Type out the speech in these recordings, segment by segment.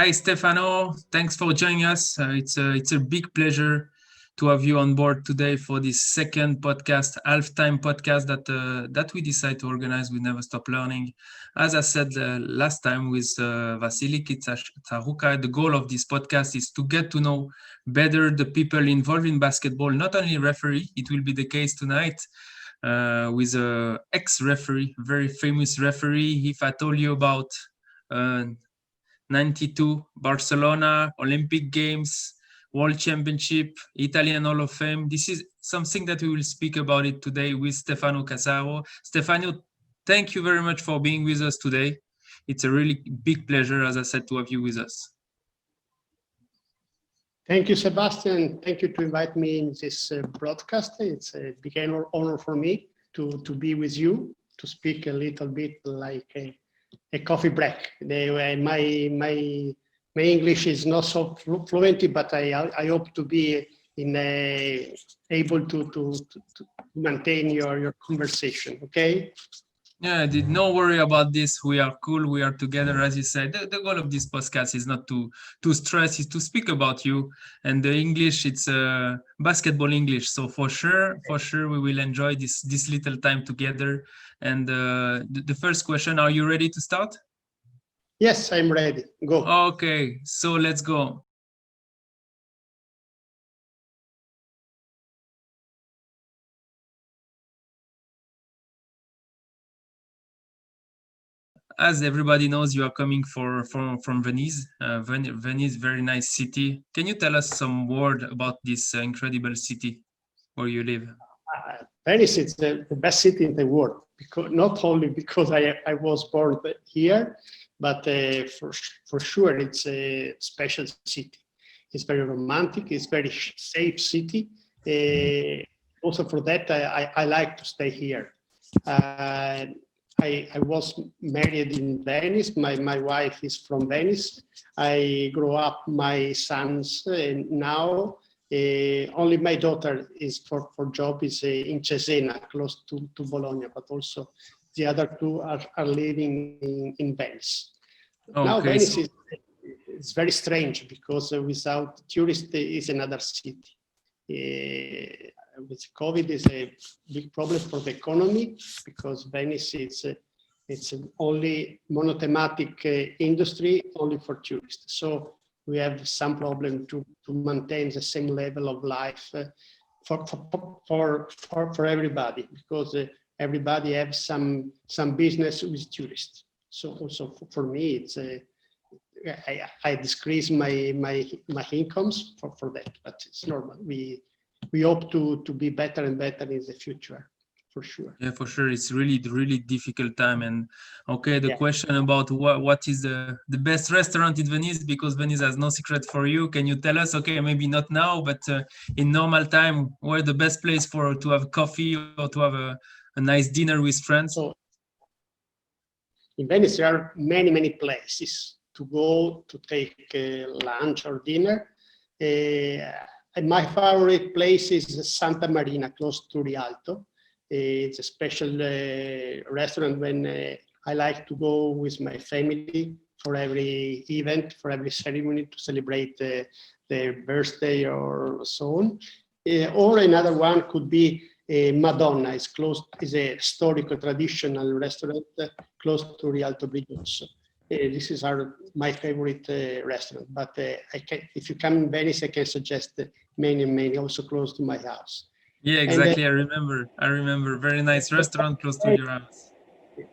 Hi, Stefano. Thanks for joining us. It's a big pleasure to have you on board today for this second podcast, halftime podcast that we decide to organize with Never Stop Learning. As I said last time with Vasily Tsaruka, the goal of this podcast is to get to know better the people involved in basketball, not only referee. It will be the case tonight with a ex-referee, very famous referee. If I told you about 92 Barcelona, Olympic Games, World Championship, Italian Hall of Fame. This is something that we will speak about it today with Stefano Cazzaro. Stefano, thank you very much for being with us today. It's a really big pleasure, as I said, to have you with us. Thank you, Sebastian. Thank you to invite me in this broadcast. It's a big honor for me to be with you, to speak a little bit like a coffee break. My English is not so fluent, but I hope to be able to maintain your conversation. Okay. Yeah, no worry about this. We are cool. We are together, as you said. The goal of this podcast is not to stress, is to speak about you. And the English, it's basketball English. So for sure, we will enjoy this little time together. And the first question, are you ready to start? Yes, I'm ready. Go. Okay, so let's go. As everybody knows, you are coming from Venice. Venice, very nice city. Can you tell us some word about this incredible city where you live? Venice is the best city in the world, because not only because I was born here, but for sure it's a special city. It's very romantic. It's very safe city. Also for that, I like to stay here. I was married in Venice. My wife is from Venice. I grew up my sons, and now only my daughter is for job is in Cesena, close to Bologna, but also the other two are living in Venice. Okay. Now Venice is very strange because without tourists is another city. With COVID is a big problem for the economy because Venice it's only monothematic industry only for tourists. So we have some problem to maintain the same level of life for everybody, because everybody has some business with tourists. So also for me, it's I decrease my incomes for that, but it's normal. We hope to be better and better in the future, for sure. Yeah, for sure. It's really difficult time. And okay, the question about what is the best restaurant in Venice, because Venice has no secret for you. Can you tell us? Okay, maybe not now, but in normal time, where the best place to have coffee or to have a nice dinner with friends? So in Venice, there are many places to go to take lunch or dinner. And my favorite place is Santa Marina, close to Rialto. It's a special restaurant when I like to go with my family for every event, for every ceremony to celebrate their birthday or so on. Or another one could be Madonna. It's a historical traditional restaurant close to Rialto Bridge also. This is my favorite restaurant, but if you come in Venice, I can suggest many also close to my house. Yeah, exactly. I remember. Very nice restaurant close to your house.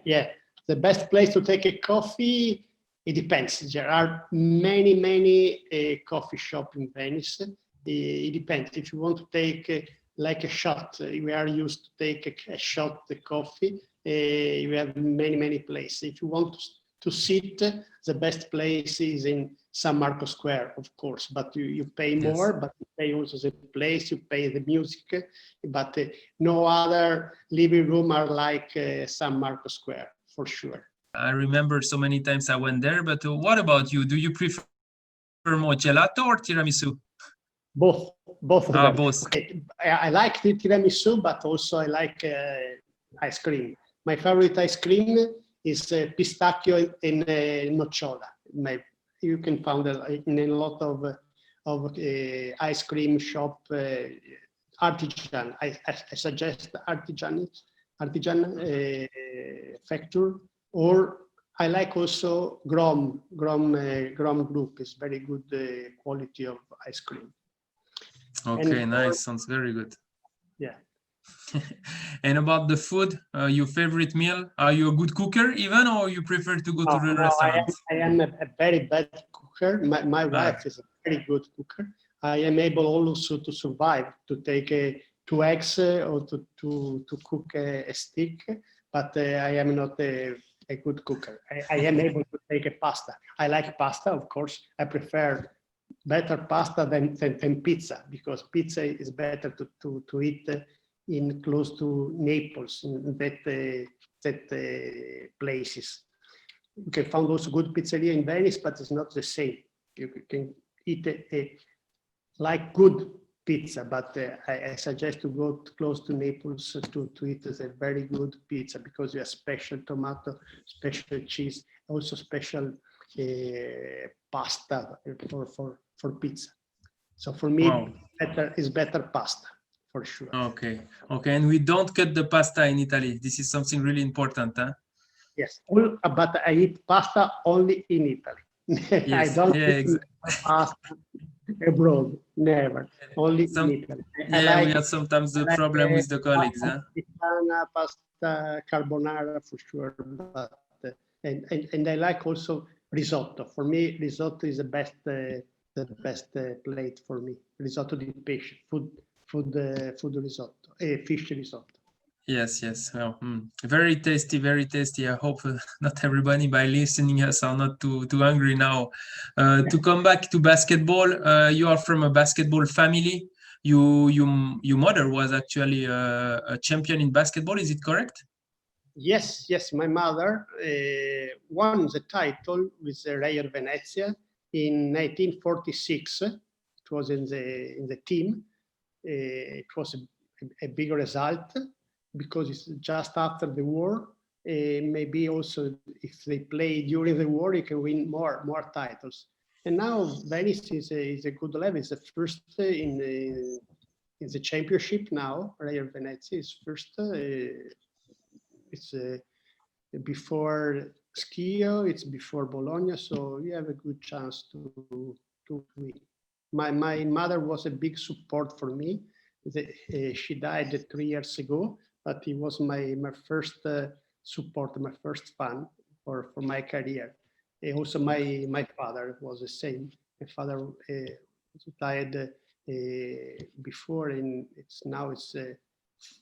Yeah, the best place to take a coffee, it depends. There are many coffee shops in Venice. It depends. If you want to take like a shot, we are used to take a shot of coffee. We have many places. If you want to sit, the best place is in San Marco Square, of course, but you pay more, but you pay also the place, you pay the music, but no other living room are like San Marco Square, for sure. I remember so many times I went there, but what about you? Do you prefer more gelato or tiramisu? Both of them. Both. Okay. I like the tiramisu, but also I like ice cream. My favorite ice cream is pistachio and nocciola. you can find in a lot of ice cream shop, artisan. I suggest artisan factory, or I like also Grom Group. Is very good quality of ice cream. Okay, nice. Sounds very good. Yeah. And about the food, your favorite meal? Are you a good cooker even, or you prefer to go to the restaurant? I am a very bad cooker. My wife is a very good cooker. I am able also to survive, to take 2 eggs or to cook a steak, but I am not a good cooker. I am able to take a pasta. I like pasta, of course. I prefer better pasta than pizza, because pizza is better to eat in close to Naples, in that places. You can find also good pizzeria in Venice, but it's not the same. You can eat like good pizza, but I suggest to go close to Naples to eat a very good pizza, because you have special tomato, special cheese, also special pasta for pizza. So for me, Wow. better pasta, for sure. Okay, and we don't cut the pasta in Italy. This is something really important, huh? Yes, but I eat pasta only in Italy. Yes. I don't Yeah, eat pasta abroad, never. Only in Italy. We have sometimes the problem with the colleagues, huh? Pasta carbonara for sure, but and I like also risotto. For me, risotto is the best plate for me. Risotto di pesce, food risotto, fish risotto. Yes. Well, very tasty, very tasty. I hope not everybody by listening us are not too hungry now. To come back to basketball, you are from a basketball family. Your mother was actually a champion in basketball. Is it correct? Yes. My mother won the title with the Real Venezia in 1946. It was in the team. It was a big result, because it's just after the war. Maybe also if they play during the war, you can win more titles. And now Venice is a good level. It's the first in the championship now. Real Venezia is first. It's before Schio, it's before Bologna, so you have a good chance to win. My mother was a big support for me. She died 3 years ago, but he was my first support, my first fan for my career. Also, my father was the same. My father died before, and it's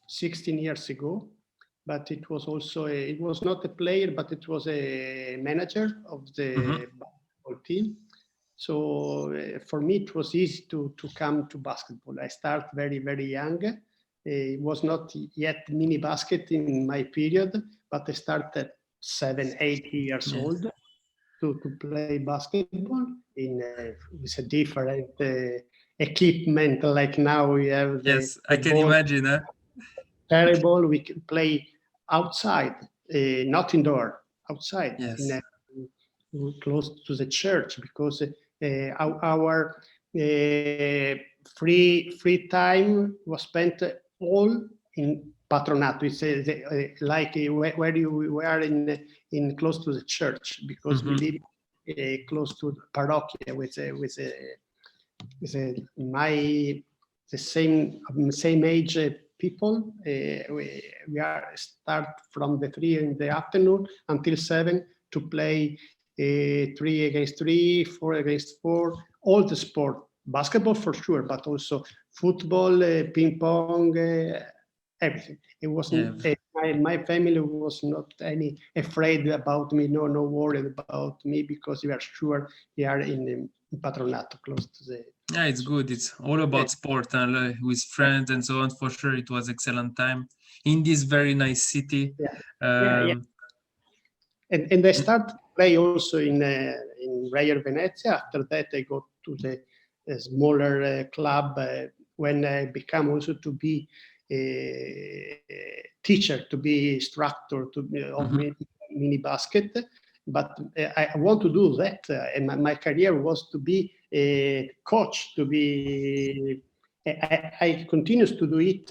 16 years ago. But it was also it was not a player, but it was a manager of the basketball team. So for me, it was easy to come to basketball. I started very, very young. It was not yet mini basket in my period, but I started 7-8 years old to play basketball with a different equipment. Like now we have I can imagine. Huh? Terrible. We can play outside, not indoor, outside, yes. Close to the church, because our free time was spent all in Patronato. It's like where we are in close to the church, because we live close to the parroquia with the same age people. We are start from the 3 in the afternoon until 7 to play 3 against 3, 4 against 4, all the sport, basketball for sure, but also football, ping pong, everything. It wasn't my family was not any afraid about me, no worried about me, because we are sure we are in Patronato, close to the. Yeah, it's good. It's all about sport and with friends and so on. For sure, it was excellent time in this very nice city. And I start to play also in Real Venezia. After that, I go to the smaller club when I become also to be a teacher, to be instructor of mini basket. but I want to do that. And my career was to be a coach, to be, I continue to do it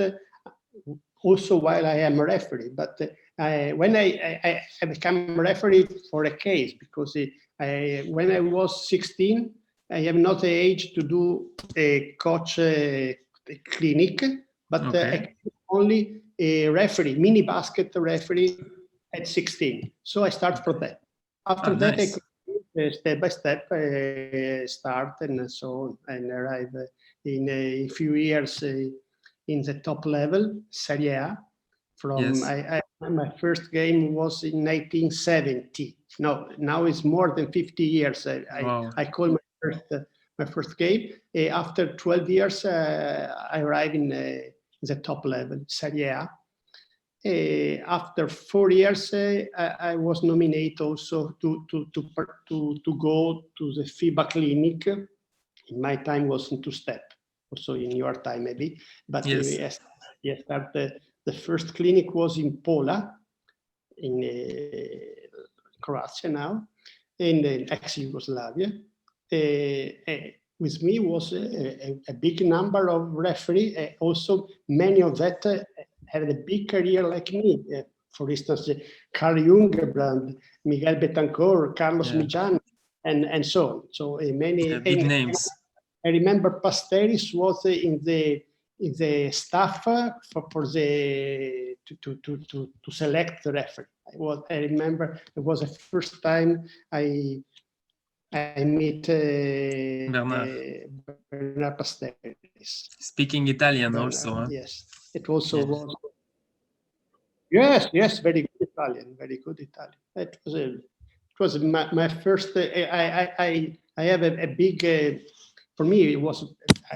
also while I am a referee. But when I became a referee for a case, because when I was 16, I have not the age to do a coach clinic, but I only a referee, mini basket referee at 16. So I start from that. After that, nice. I step by step start and so on, and arrive in a few years in the top level, Serie A. From my first game was in 1970. No, now it's more than 50 years. I call my first game. After 12 years, I arrived in the top level, Serie A. After 4 years, I was nominated also to go to the FIBA clinic. In my time was in 2-step, also in your time maybe. But yes, the first clinic was in Pola, in Croatia now, in ex-Yugoslavia. With me was a big number of referees. Also, many of that had a big career like me. For instance, Carl Jungerbrand, Miguel Betancourt, Carlos Mijan, and so on. So many big names. I remember Pasteris was in the staff for the to select the referee. I remember it was the first time I meet Bernard Pasteris. Speaking Italian also. Huh? Yes, it also was. Yes, very good Italian, very good Italian. It was my first. I have a big. For me, I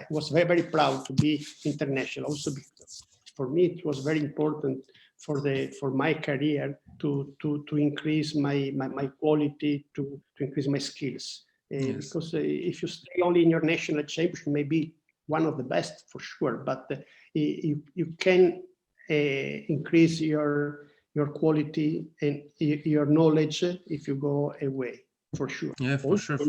was very, very proud to be international. Also, because for me, it was very important for my career to increase my quality, to increase my skills. Because if you stay only in your national championship, you may be one of the best for sure, but you can increase your quality and your knowledge if you go away, for sure. Yeah, for sure.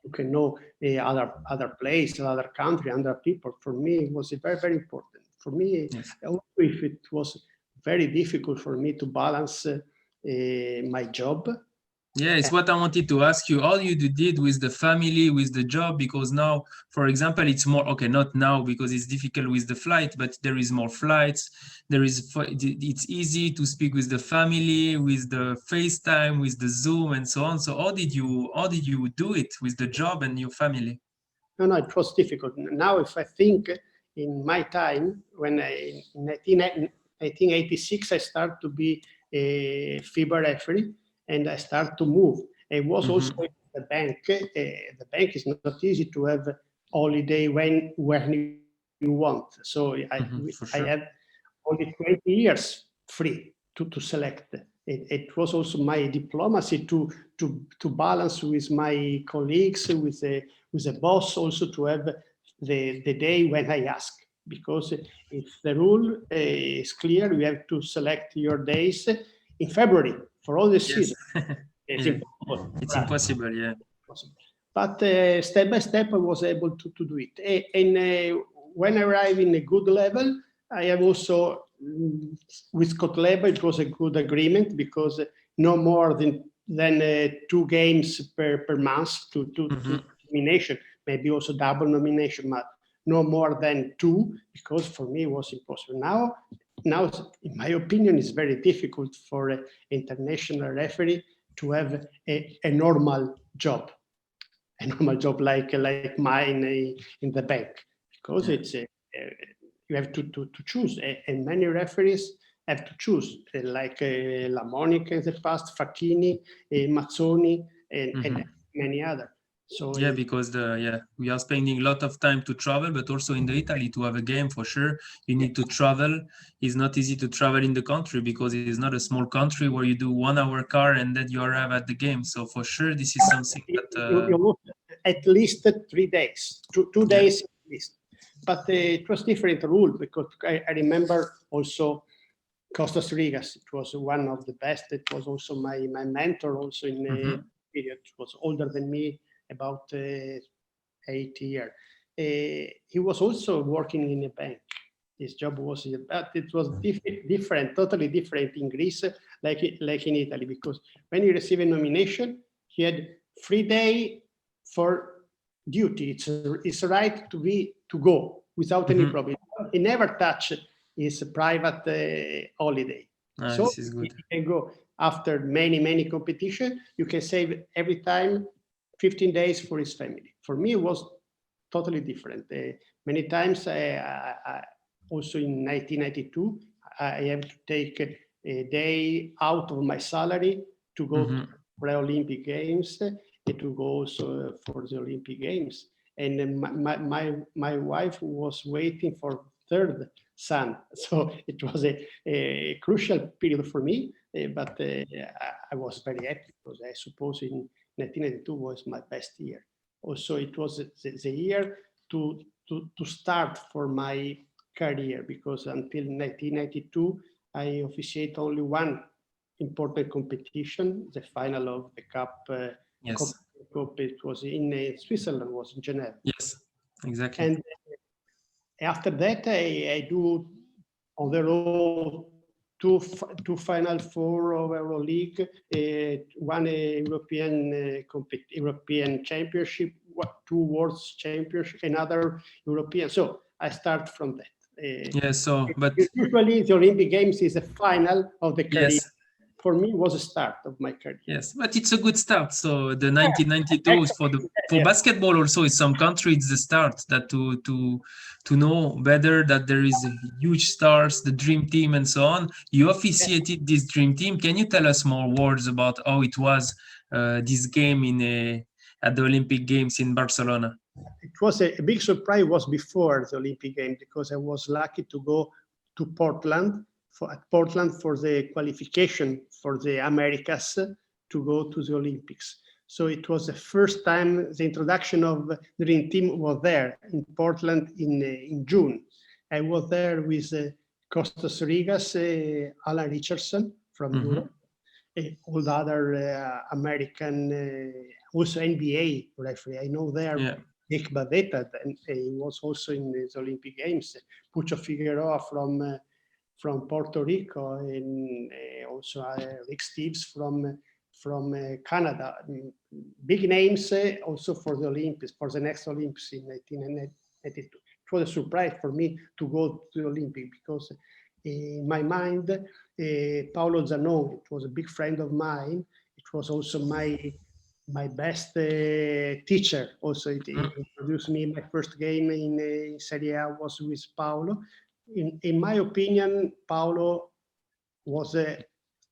You can know other place, other country, other people. For me, it was very, very important. For me, also if it was very difficult for me to balance my job. Yeah, it's what I wanted to ask you. All you did with the family, with the job, because now, for example, it's more, okay, not now because it's difficult with the flight, but there is more flights. It's easy to speak with the family, with the FaceTime, with the Zoom and so on. So how did you do it with the job and your family? No, it was difficult. Now, if I think in my time, when in 1986, I started to be a FIBA referee, and I start to move. It was also in the bank. The bank is not easy to have holiday when you want. So I had only 20 years free to select. It was also my diplomacy to balance with my colleagues, with the boss, also to have the day when I ask. Because if the rule is clear, you have to select your days in February for all the season. It's impossible, yeah. But step by step, I was able to do it. And when I arrived in a good level, I have also, with Kotleba, it was a good agreement because no more than 2 games per month to nomination, maybe also double nomination, but no more than 2, because for me it was impossible. Now, in my opinion, it's very difficult for an international referee to have a normal job like mine in the bank, because it's you have to choose, and many referees have to choose, like La Monica in the past, Facchini, Mazzoni, and many others. So because we are spending a lot of time to travel, but also in the Italy to have a game, for sure you need to travel. It's not easy to travel in the country because it is not a small country where you do 1 hour car and then you arrive at the game. So for sure this is something that you look at least 3 days, 2 days at least. But it was different rule, because I remember also Costas Rigas. It was one of the best. It was also my mentor also in the period. He was older than me, about 8 years. He was also working in a bank. His job was, but it was different, totally different in Greece, like in Italy, because when he received a nomination, he had 3 days for duty. It's right to go without any problem. He never touched his private holiday. So this is good. he can go after many competition. You can save every time 15 days for his family. For me, it was totally different. Many times, also in 1992, I have to take a day out of my salary to go to pre-Olympic Games and to go also for the Olympic Games. And my wife was waiting for third son. So it was a crucial period for me, but I was very happy because I suppose in 1992 was my best year. Also, it was the year to start for my career, because until 1992, I officiate only one important competition, the final of the Cup. Yes. Cup, it was in Switzerland, was in Geneva. Yes, exactly. And after that, I do overall two Final Four of Euroleague, one European Championship, 2 World Championship, another European. So I start from that. But usually the Olympic Games is a final of the career. Yes. For me, it was a start of my career. Yes, but it's a good start. So the 1992 is for basketball also in some countries it's the start that to know better that there is huge stars, the dream team and so on. You officiated this dream team. Can you tell us more words about how it was this game at the Olympic Games in Barcelona? It was a big surprise. It was before the Olympic Games because I was lucky to go to Portland for the qualification for the Americas to go to the Olympics. So it was the first time the introduction of the Dream Team was there in Portland in June. I was there with Costas Rigas, Alan Richardson from Europe, all the other American, also NBA referee. I know there, Nick Bavetta, and he was also in the Olympic Games. Pucho Figueroa from Puerto Rico, and also Rick Steves from Canada. Big names also for the Olympics, for the next Olympics in 1992. It was a surprise for me to go to the Olympics because in my mind, Paolo Zanon, it was a big friend of mine. It was also my best teacher. Also, it introduced me. My first game in Serie A was with Paolo. In my opinion, Paolo was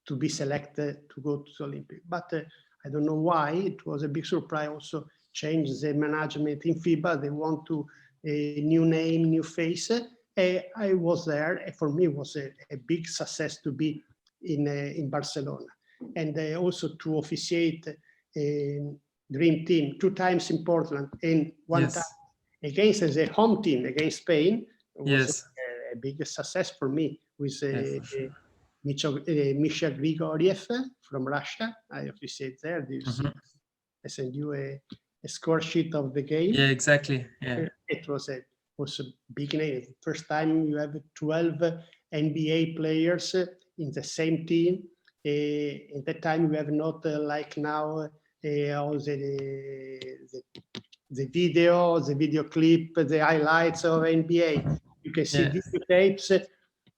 to be selected to go to the Olympics, but I don't know why. It was a big surprise. Also, changed the management in FIBA. They want to a new name, new face. I was there. For me, it was a big success to be in Barcelona, and also to officiate Dream Team 2 times in Portland and 1 time against the home team against Spain. It was a big success for me with Misha Grigoriev from Russia. I officiate there. Do you see? I send you a score sheet of the game. Yeah, exactly. Yeah. It was a big name. First time you have 12 NBA players in the same team. At that time, we have not like now all the video clip, the highlights of NBA. You can see video tapes.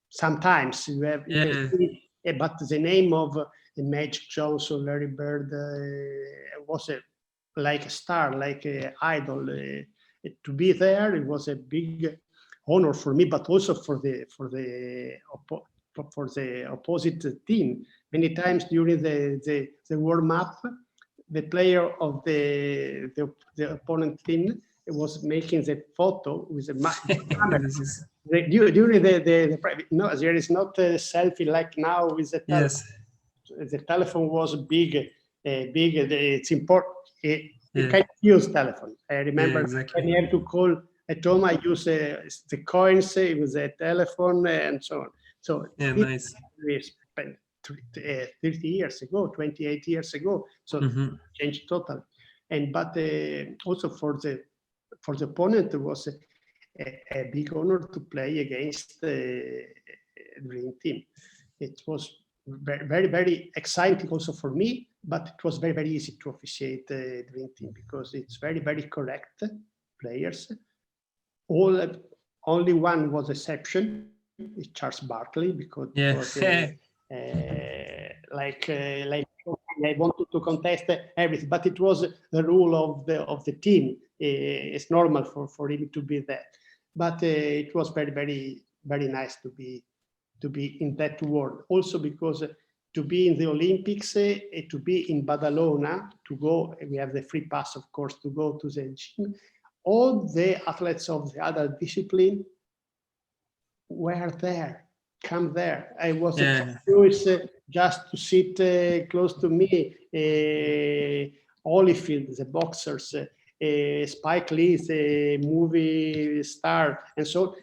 Sometimes you have, you can see, but the name of Magic Johnson, Larry Bird was like a star, like an idol. To be there, it was a big honor for me, but also for the opposite team. Many times during the warm up, the player of the opponent team was making the photo with the camera. During the private, no, there is not a selfie like now with the telephone. The telephone was big. It's important. You can use telephone. I remember when you have to call at home, I use the coins with the telephone and so on. So yeah, nice. we spent 30 years ago, 28 years ago. So changed totally. And but also for the opponent, it was a big honor to play against the Dream Team. It was very, very, very exciting also for me, but it was very, very easy to officiate the Dream Team because it's very, very correct players. Only one was exception, it's Charles Barkley, because it was like I wanted to contest everything, but it was the rule of the team. It's normal for him to be there, but it was very, very, very nice to be in that world. Also because to be in the Olympics, to be in Badalona, to go, we have the free pass, of course, to go to the gym. All the athletes of the other discipline were there, come there. I was curious just to sit close to me. Holyfield, the boxers, Spike Lee, the movie star, and so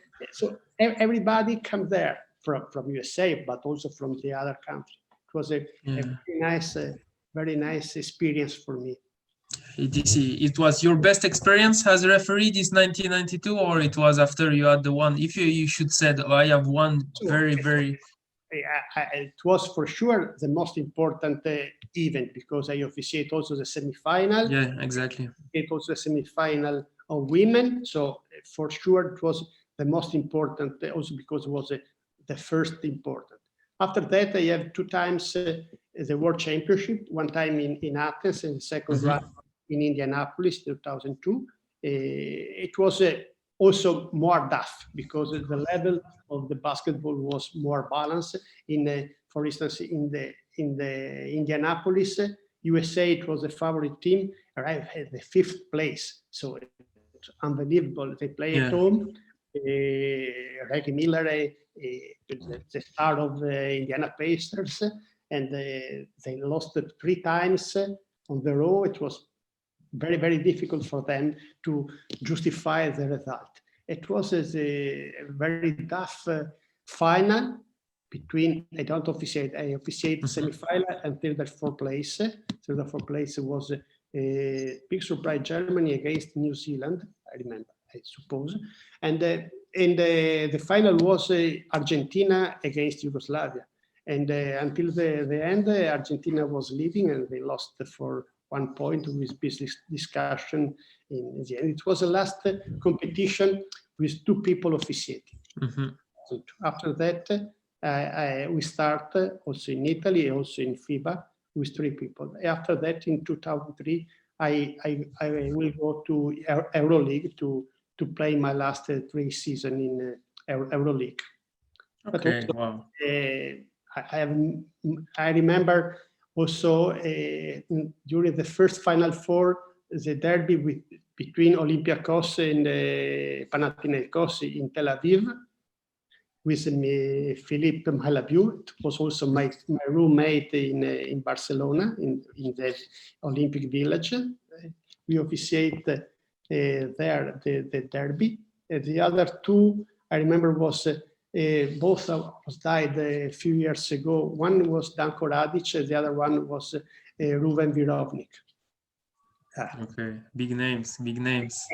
everybody come there from USA, but also from the other country. It was a very nice experience for me. It was your best experience as a referee, this 1992, or it was after you had the one? If you should said, oh, I have one very, very... It was for sure the most important event because I officiate also the semi-final. Yeah, exactly. It was the semi-final of women, so for sure it was the most important, also because it was the first important. After that, I have 2 times the World Championship, one time in Athens and the second round in Indianapolis, 2002. It was also more tough because the level of the basketball was more balanced. For instance, in the Indianapolis, USA, it was a favorite team, arrived at the 5th place. So it's unbelievable. They play at home. Reggie Miller, the star of the Indiana Pacers, and they lost it 3 times on the row. It was very, very difficult for them to justify the result. It was a very tough final between, I don't officiate, I officiate the semi-final until the 4th place. So the 4th place was a big surprise, Germany against New Zealand, I remember, I suppose. And the final was Argentina against Yugoslavia. And until the end, Argentina was leading and they lost for 1 point with business discussion in the end. It was the last competition with 2 people officiating. So after that, we start also in Italy, also in FIBA with 3 people. After that, in 2003, I will go to Euroleague to play my last 3 seasons in Euroleague. Okay, also, wow. I remember also during the first Final Four, the derby between Olympiacos and Panathinaikos in Tel Aviv with Philippe Malabiou. It was also my roommate in Barcelona, in the Olympic Village. We officiate there the derby. The other 2, I remember, was both was died a few years ago. One was Danko Radic, the other one was Ruven Virovnik. Okay, big names. Big names.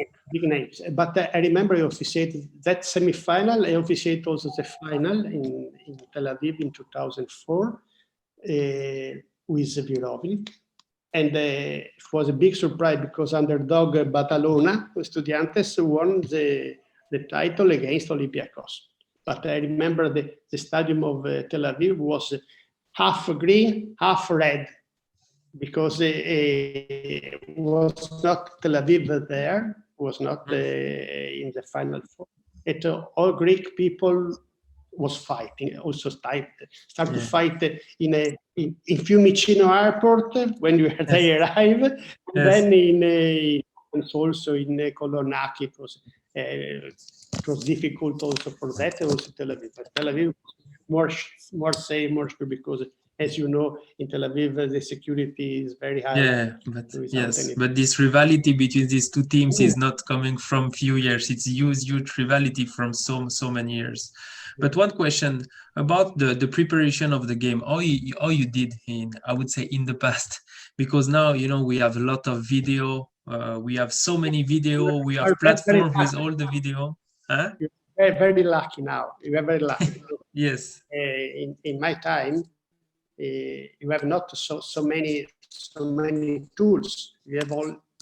But I remember I officiated that semi-final. I officiated also the final in Tel Aviv in 2004 with Virovnik. And it was a big surprise because underdog Badalona, Estudiantes, won the title against Olympiacos. But I remember the stadium of Tel Aviv was half green, half red, because it was not Tel Aviv there, was not in the Final Four. All Greek people was fighting, also started to fight in Fiumicino Airport when they arrived, and then also in Kolonaki. It was difficult also for that, also Tel Aviv. But Tel Aviv more safe, more secure, because as you know, in Tel Aviv, the security is very high. Yeah, but this rivalry between these two teams is not coming from few years. It's huge rivalry from so many years. But one question about the preparation of the game, how you did I would say in the past, because now we have a lot of video. We have so many video. We have platforms with all the video. Huh? You're very lucky now. You are very lucky. Yes. In my time, you have not so many tools. You have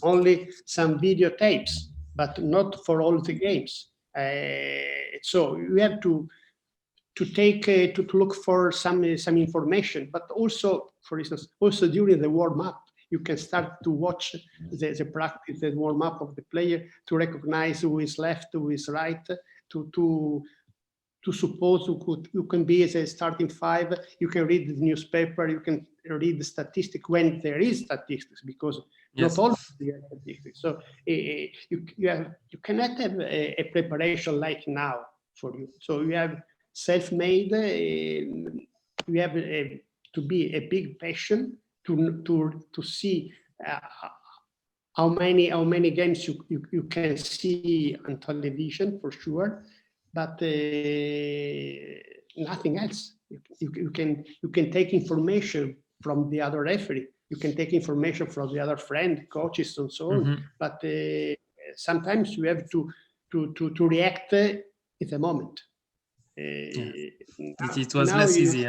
only some videotapes, but not for all the games. So you have to look for some information, but also, for instance, also during the warm up, you can start to watch the practice, the warm up of the player, to recognize who is left, who is right, to suppose you can be as a starting five. You can read the newspaper, you can read the statistic when there is statistics, because not all of the statistics. So you cannot have a preparation like now for you. So you have self-made. You have to be a big passion to see how many games you can see on television, for sure, but nothing else. You can take information from the other referee. You can take information from the other friend, coaches, and so on. But sometimes you have to react at the moment. It was less easy.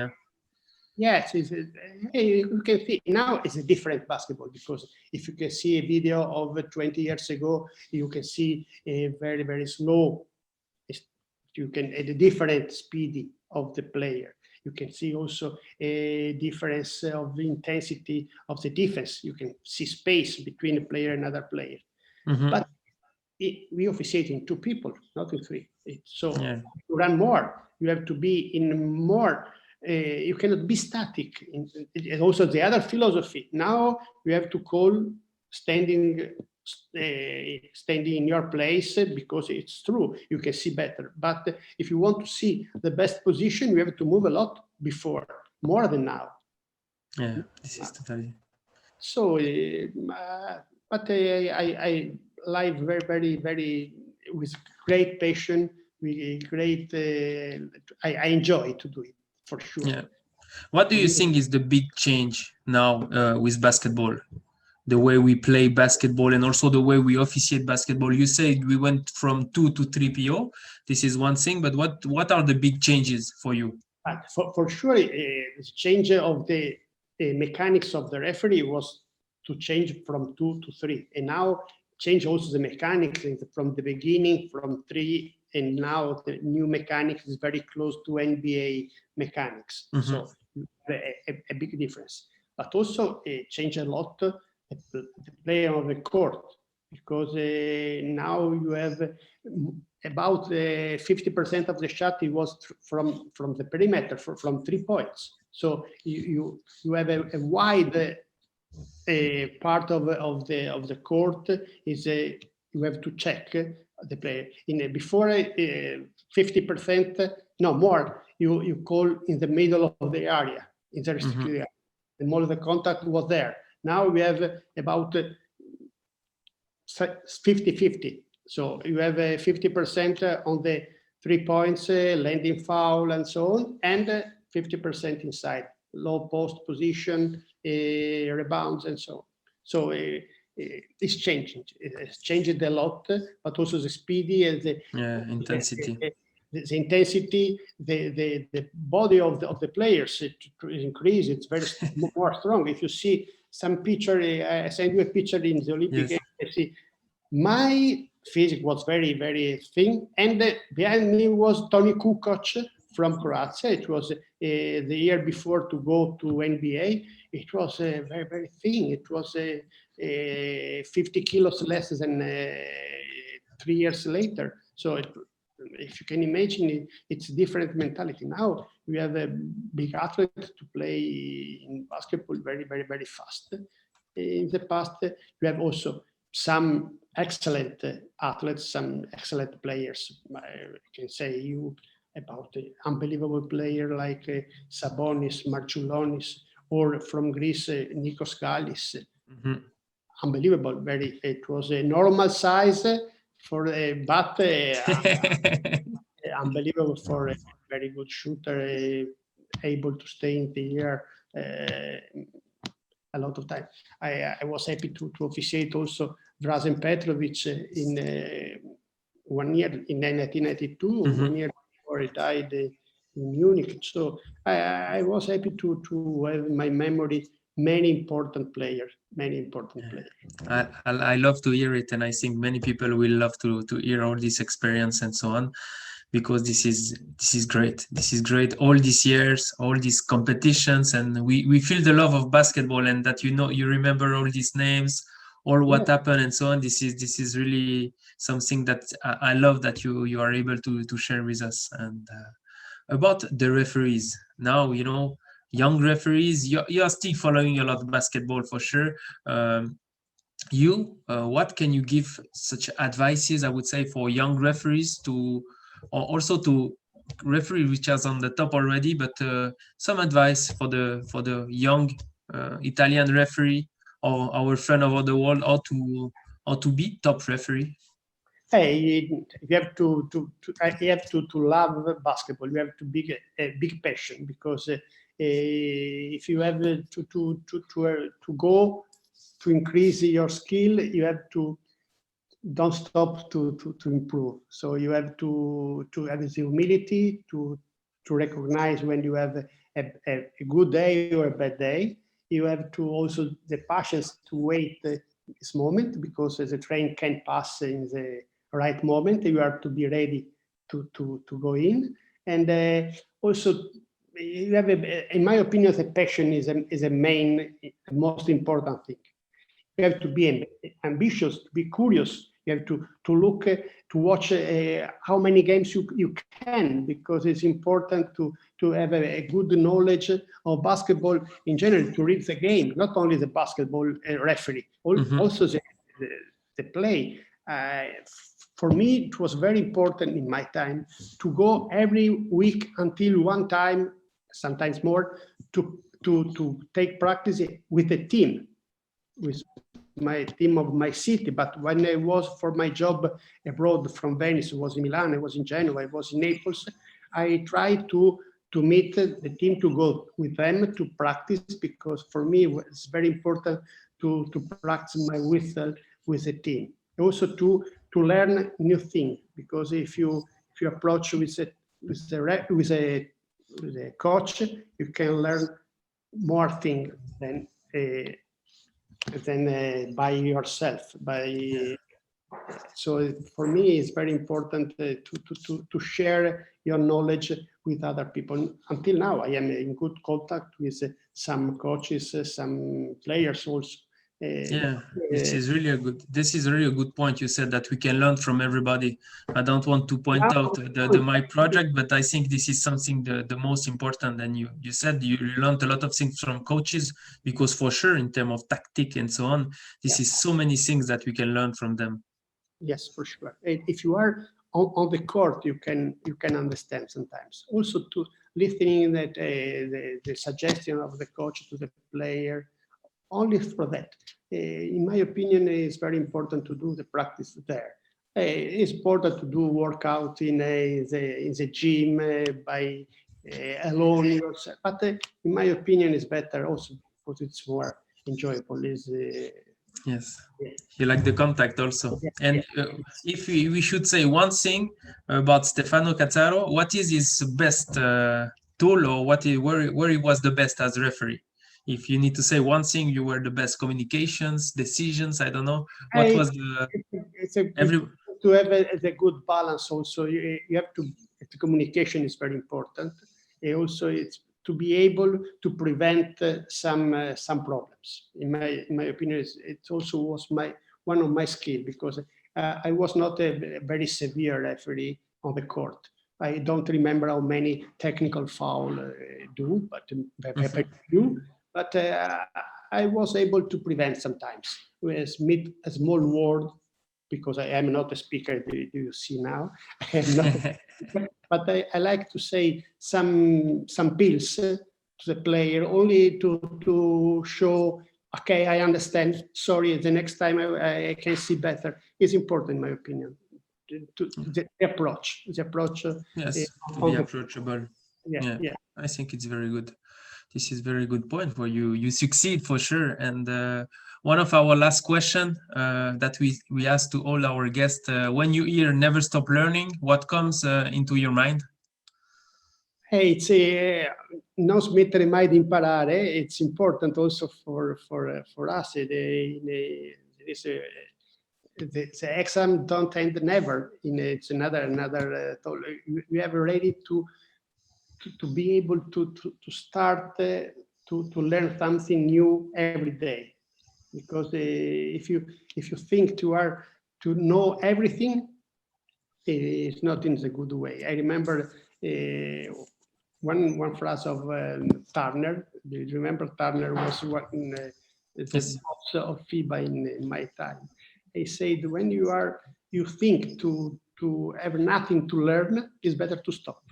Yes, you can see now it's a different basketball, because if you can see a video of 20 years ago, you can see a very, very slow. You can at a different speed of the player. You can see also a difference of the intensity of the defense. You can see space between a player and another player. But we officiate in two people, not in three. So to run more, you have to be in more. You cannot be static. And also the other philosophy. Now you have to call standing in your place, because it's true, you can see better. But if you want to see the best position, you have to move a lot before, more than now. Yeah, this is totally. So, but I live very, very, very with great passion. I enjoy to do it, for sure. Yeah. What do you think is the big change now with basketball? The way we play basketball and also the way we officiate basketball. You said we went from 2 to 3 PO. This is one thing, but what are the big changes for you? For sure, the change of the mechanics of the referee was to change from 2 to 3, and now change also the mechanics from the beginning, from 3, and now the new mechanics is very close to NBA mechanics. So a big difference. But also change a lot the player on the court, because now you have about 50% of the shot it was from the perimeter, from 3 points. So you have a wide part of the court is you have to check the player. Before 50%, no more, you call in the middle of the area, in the restricted area. The more the contact was there. Now we have about 50-50. So you have 50% on the 3 points, landing foul, and so on, and 50% inside, low post position, rebounds, and so on. So it's changing. It's changed a lot, but also the speedy and the intensity. The intensity, the body of the players to increase. It's very more strong. If you see some picture, I sent you a picture in the Olympic Games. I see my physique was very, very thin, and behind me was Tony Kukoc from Croatia. It was the year before to go to NBA. It was very, very thin. It was 50 kilos less than 3 years later. So if you can imagine, it's a different mentality. Now we have a big athlete to play in basketball very, very, very fast. In the past, we have also some excellent athletes, some excellent players. I can say you about the unbelievable player like Sabonis, Marciulonis, or from Greece, Nikos Galis. Unbelievable. It was a normal size but unbelievable for a very good shooter, able to stay in the air a lot of time. I was happy to officiate also Drazen Petrovic in 1 year in 1992, 1 year before he died in Munich. So I was happy to have in my memory many important players. I love to hear it, and I think many people will love to hear all this experience and so on, because this is great. This is great. All these years, all these competitions, and we feel the love of basketball, and that you remember all these names, all what happened and so on. This is really something that I love that you are able to share with us. And about the referees now, young referees, you are still following a lot of basketball for sure. What can you give such advices, I would say, for young referees or also to referee which is on the top already, but some advice for the young Italian referee or our friend over the world, or to be top referee? Hey, you have to love basketball. You have to be a big passion, because if you have to go to increase your skill, you have to don't stop to improve. So you have to have the humility to recognize when you have a good day or a bad day. You have to also the patience to wait this moment, because the train can pass in the right moment. You have to be ready to go in, and also you have in my opinion, the passion is a most important thing. You have to be ambitious, to be curious. You have to look to watch how many games you can, because it's important to have a good knowledge of basketball in general, to read the game, not only the basketball referee, also the play. For me, it was very important in my time to go every week until one time, sometimes more, to take practice with a team, with my team of my city. But when I was for my job abroad from Venice, I was in Milan, I was in Genoa, I was in Naples, I tried to meet the team, to go with them to practice, because for me it's very important to practice my whistle with the team. Also to learn new things, because if you approach with a coach, you can learn more things than by yourself. So for me, it's very important to share your knowledge with other people. Until now, I am in good contact with some coaches, some players also. This is really a good point. You said that we can learn from everybody. I don't want to point out my project, but I think this is something the most important. And you said you learned a lot of things from coaches, because for sure, in terms of tactic and so on, this is so many things that we can learn from them. Yes, for sure. If you are on the court, you can understand sometimes. Also to listening that the suggestion of the coach to the player. Only for that, in my opinion, it's very important to do the practice there. It's important to do workout in the gym by alone yourself. But in my opinion, it's better also because it's more enjoyable. Yes, you like the contact also. And if we should say one thing about Stefano Cazzaro, what is his best tool, or where he was the best as referee? If you need to say one thing, you were the best. Communications, decisions, I don't know. What was to have a good balance also. You have to, the communication is very important. Also, it's to be able to prevent some problems. In my opinion, it also was one of my skills, because I was not a very severe referee on the court. I don't remember how many technical foul do, but do. But I was able to prevent sometimes with a small word, because I am not a speaker. Do you see now? I am not. but I like to say some pills to the player only to show, okay, I understand, sorry, the next time I can see better. It's important, in my opinion, the approach. Yes, to be approachable. Yeah. I think it's very good. This is very good point where you succeed for sure. And one of our last question that we ask to all our guests, when you hear "never stop learning," what comes into your mind? Hey, it's non smettere mai di imparare. It's important also for us. The exam don't end never. It's another. We are ready to be able to start to learn something new every day. Because if you think to know everything, it's not in the good way. I remember one phrase of Turner. Do you remember Turner was the boss of FIBA in my time? He said, when you think to have nothing to learn, it's better to stop.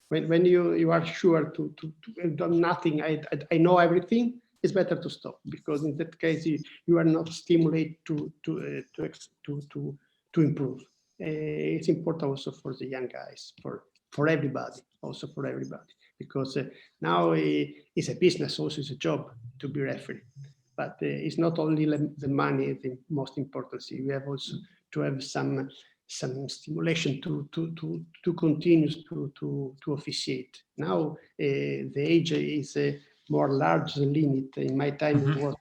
When you are sure to have done nothing, I know everything, it's better to stop, because in that case you are not stimulated to improve. It's important also for the young guys, for everybody, also for everybody, because now it's a business, also it's a job to be referee. But it's not only the money the most important thing. We have also to have some stimulation to continue to officiate. Now the age is a more large limit. In my time it was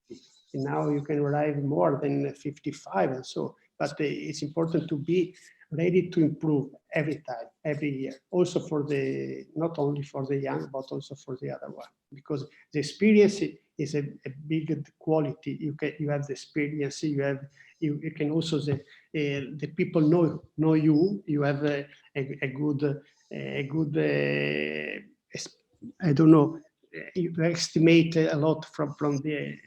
50. And now you can arrive more than 55 and so. But it's important to be ready to improve every time, every year. Also for not only for the young, but also for the other one, because the experience is a big quality. You have the experience. You can also the people know you. You have a good I don't know. You estimate a lot from the.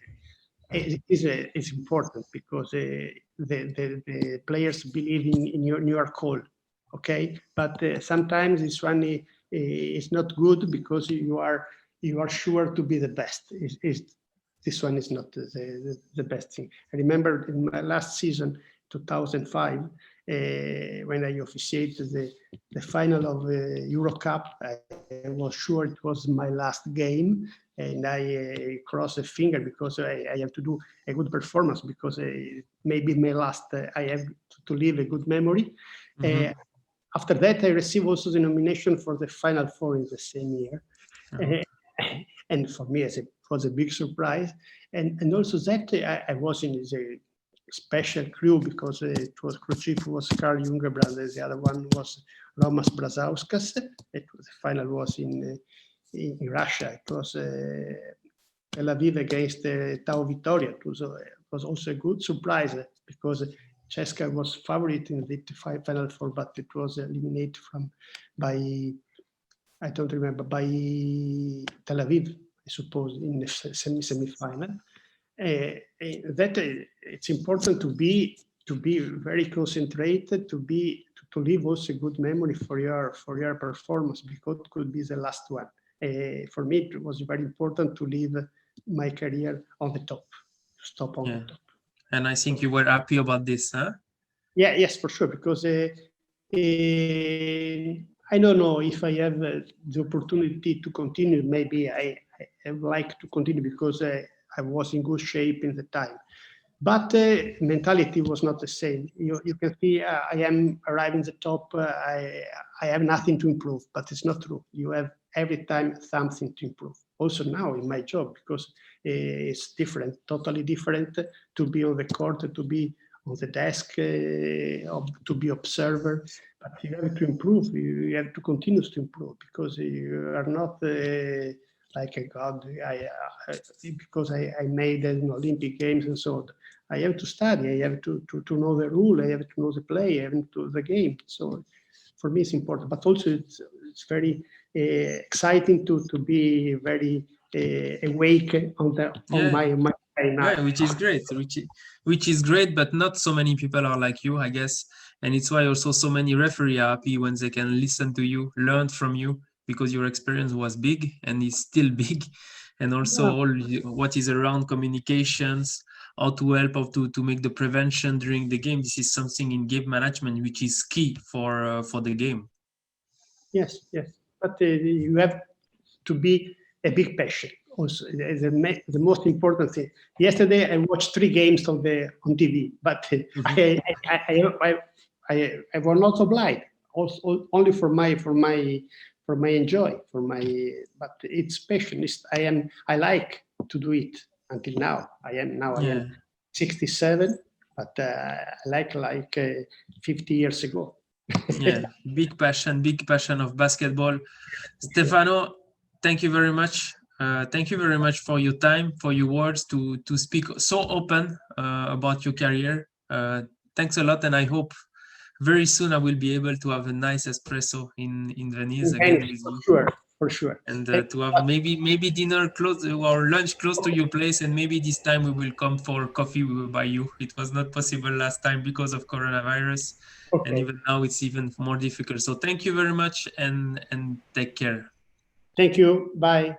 It's important because the players believe in your call, okay? But sometimes this one is not good because you are sure to be the best. This one is not the best thing. I remember in my last season, 2005, when I officiated the final of Euro Cup, I was sure it was my last game. And I cross a finger because I have to do a good performance, because maybe my last, I have to leave a good memory. After that, I received also the nomination for the Final Four in the same year. And for me, it was a big surprise. And also that I was in the special crew, because it was crew chief was Carl Jungerbrand, the other one was Romas Brazauskas. The final was in Russia. It was Tel Aviv against Tau Vitoria. It was also a good surprise, because Ceska was favorite in the Final Four, but it was eliminated by I don't remember, by Tel Aviv, I suppose, in the semi-final. That it's important to be very concentrated, to leave also a good memory for your performance, because it could be the last one. For me, it was very important to leave my career on the top, to stop on the top. And I think you were happy about this, huh? Yeah, yes, for sure, because I don't know if I have the opportunity to continue. Maybe I like to continue because I was in good shape in the time. But mentality was not the same. You can see I am arriving at the top. I have nothing to improve, but it's not true. You have every time something to improve. Also now in my job, because it's different, totally different to be on the court, to be on the desk, to be observer. But you have to improve. You have to continue to improve, because you are not like a god. Because I made an Olympic Games and so on. I have to study. I have to know the rule. I have to know the play. I have to know the game. So for me, it's important. But also, it's very exciting to be very awake on my yeah, which is great. Which is great, but not so many people are like you, I guess. And it's why also so many referees are happy when they can listen to you, learn from you, because your experience was big and is still big. And also all what is around communications, how to help, how to make the prevention during the game. This is something in game management which is key for the game. Yes, yes. But you have to be a big passion. Also, the most important thing. Yesterday, I watched 3 games on TV, but I was not obliged. Also, only for my enjoy, but it's passion. I like to do it until now. I am 67, but I like 50 years ago. Yeah, big passion of basketball. Stefano, thank you very much. Thank you very much for your time, for your words, to speak so open about your career. Thanks a lot, and I hope very soon I will be able to have a nice espresso in Venice again with you. For sure. And to have maybe dinner close or lunch close to your place, and maybe this time we will come for coffee by you. It was not possible last time because of coronavirus. Okay. And even now it's even more difficult. So thank you very much, and take care. Thank you. Bye.